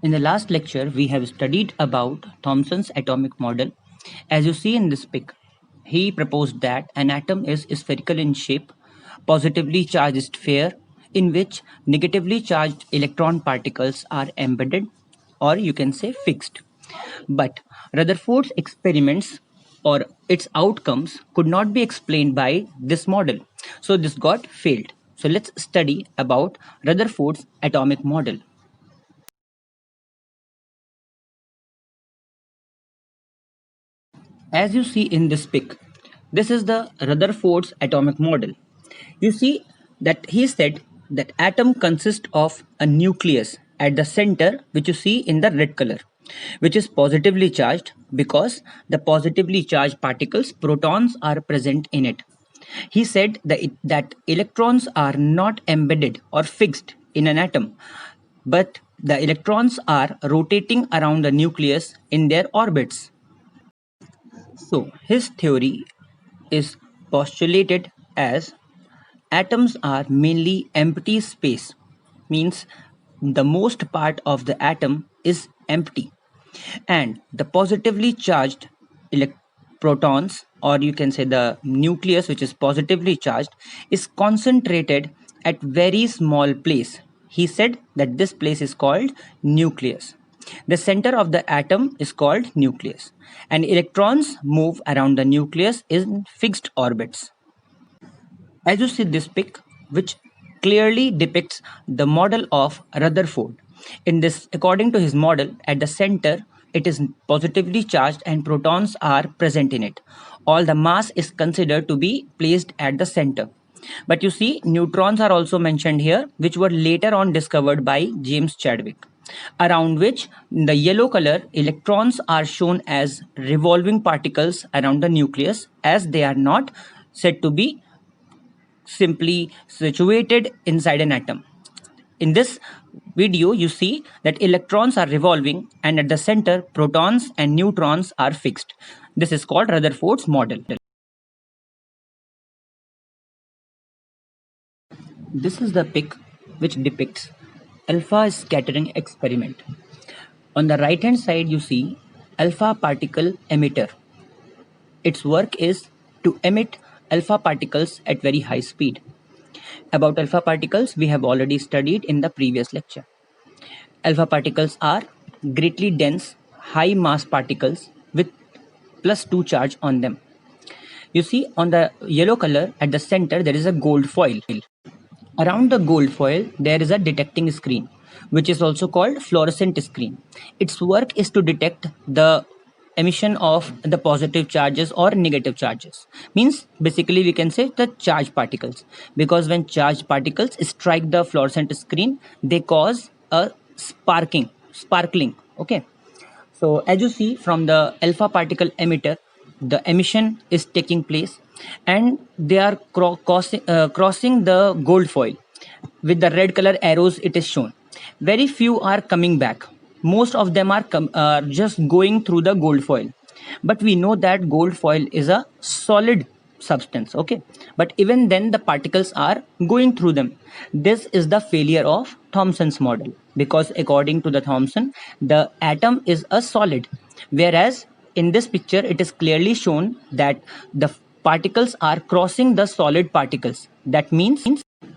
In the last lecture, we have studied about Thomson's atomic model. As you see in this pic, he proposed that an atom is spherical in shape, positively charged sphere in which negatively charged electron particles are embedded, or you can say fixed. But Rutherford's experiments or its outcomes could not be explained by this model. So this got failed. So let's study about Rutherford's atomic model. As you see in this pic, this is the Rutherford's atomic model. You see that he said that atom consists of a nucleus at the center, which you see in the red color, which is positively charged because the positively charged particles, protons, are present in it. He said that electrons are not embedded or fixed in an atom, but the electrons are rotating around the nucleus in their orbits. So, his theory is postulated as atoms are mainly empty space, means the most part of the atom is empty, and the positively charged protons, or you can say the nucleus, which is positively charged, is concentrated at very small place. He said that this place is called nucleus. The center of the atom is called nucleus, and electrons move around the nucleus in fixed orbits. As you see this pic, which clearly depicts the model of Rutherford. In this, according to his model, at the center, it is positively charged and protons are present in it. All the mass is considered to be placed at the center. But you see, neutrons are also mentioned here, which were later on discovered by James Chadwick, around which the yellow color electrons are shown as revolving particles around the nucleus, as they are not said to be simply situated inside an atom. In this video, you see that electrons are revolving and at the center, protons and neutrons are fixed. This is called Rutherford's model. This is the pic which depicts alpha scattering experiment. On the right hand side, you see alpha particle emitter. Its work is to emit alpha particles at very high speed. About alpha particles, we have already studied in the previous lecture. Alpha particles are greatly dense, high mass particles with +2 charge on them. You see on the yellow color at the center there is a gold foil. Around the gold foil there is a detecting screen, which is also called fluorescent screen. Its work is to detect the emission of the positive charges or negative charges. Means basically we can say the charged particles, because when charged particles strike the fluorescent screen they cause a sparkling. Okay, so as you see from the alpha particle emitter, the emission is taking place and they are crossing the gold foil. With the red color arrows it is shown. Very few are coming back. Most of them are just going through the gold foil. But we know that gold foil is a solid substance, okay, but even then the particles are going through them. This is the failure of Thomson's model, because according to the Thomson, the atom is a solid, whereas in this picture it is clearly shown that the particles are crossing the solid particles. That means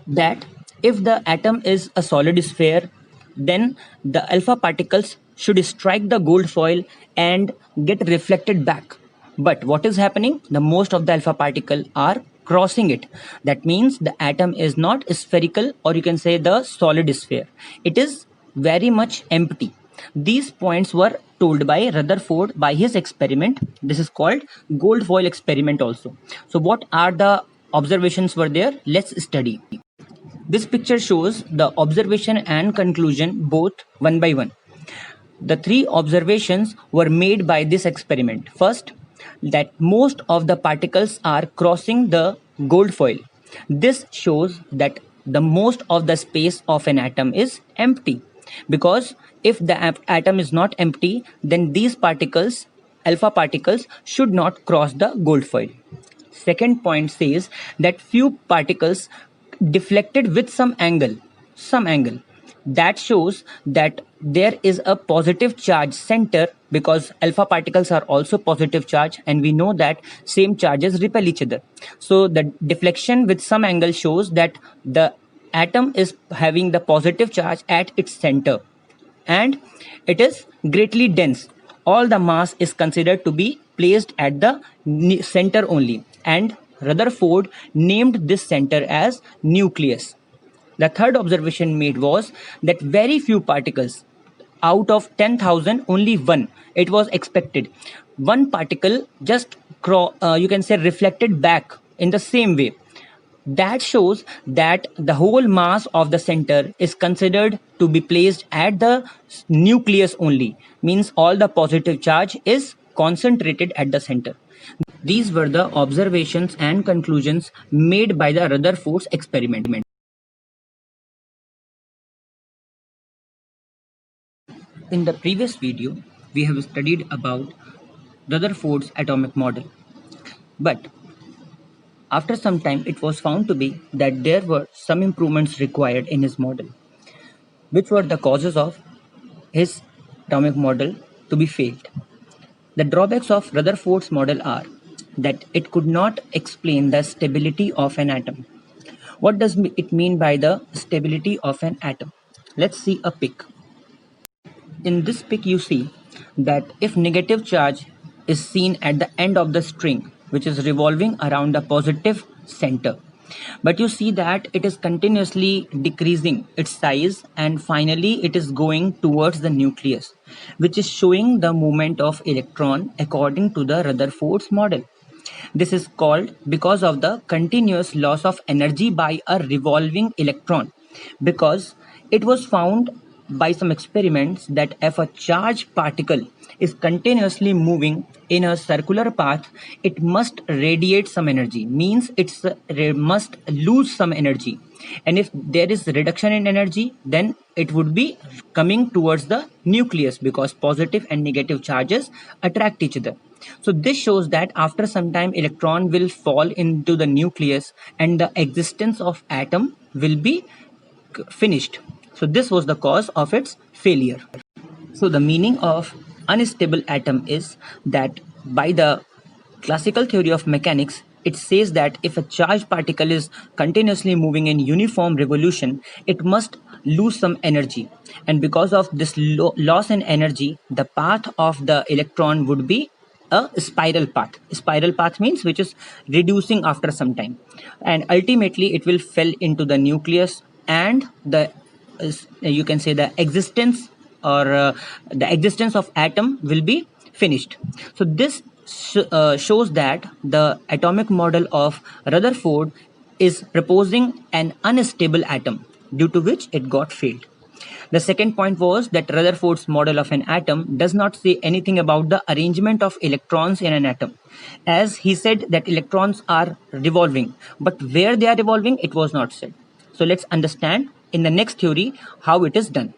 that if the atom is a solid sphere, then the alpha particles should strike the gold foil and get reflected back. But what is happening? The most of the alpha particle are crossing it. That means the atom is not spherical, or you can say the solid sphere. It is very much empty. These points were told by Rutherford by his experiment. This is called gold foil experiment also. So what are the observations were there? Let's study. This picture shows the observation and conclusion both one by one. The three observations were made by this experiment. First, that most of the particles are crossing the gold foil. This shows that the most of the space of an atom is empty, because if the atom is not empty, then these particles, alpha particles, should not cross the gold foil. Second point says that few particles deflected with some angle. That shows that there is a positive charge center because alpha particles are also positive charge, and we know that same charges repel each other. So the deflection with some angle shows that the atom is having the positive charge at its center, and it is greatly dense. All the mass is considered to be placed at the center only, and Rutherford named this center as nucleus. The third observation made was that very few particles, out of 10,000, only one, it was expected. One particle just, you can say, reflected back in the same way. That shows that the whole mass of the center is considered to be placed at the nucleus only, means all the positive charge is concentrated at the center. These were the observations and conclusions made by the Rutherford's experiment. In the previous video, we have studied about Rutherford's atomic model. But after some time, it was found to be that there were some improvements required in his model, which were the causes of his atomic model to be failed. The drawbacks of Rutherford's model are that it could not explain the stability of an atom. What does it mean by the stability of an atom? Let's see a pic. In this pic, you see that if negative charge is seen at the end of the string, which is revolving around the positive center, but you see that it is continuously decreasing its size, and finally it is going towards the nucleus, which is showing the movement of electron according to the Rutherford's model. This is called because of the continuous loss of energy by a revolving electron, because it was found by some experiments that if a charged particle is continuously moving in a circular path, it must radiate some energy, means it must lose some energy. And if there is reduction in energy, then it would be coming towards the nucleus because positive and negative charges attract each other. So this shows that after some time electron will fall into the nucleus and the existence of atom will be finished. So this was the cause of its failure. So the meaning of unstable atom is that by the classical theory of mechanics, it says that if a charged particle is continuously moving in uniform revolution, it must lose some energy. And because of this loss in energy, the path of the electron would be a spiral path. Spiral path means which is reducing after some time. And ultimately, it will fall into the nucleus, and the you can say the existence or the existence of atom will be finished. So this shows that the atomic model of Rutherford is proposing an unstable atom, due to which it got failed. The second point was that Rutherford's model of an atom does not say anything about the arrangement of electrons in an atom, as he said that electrons are revolving, but where they are revolving, it was not said. So let's understand in the next theory how it is done.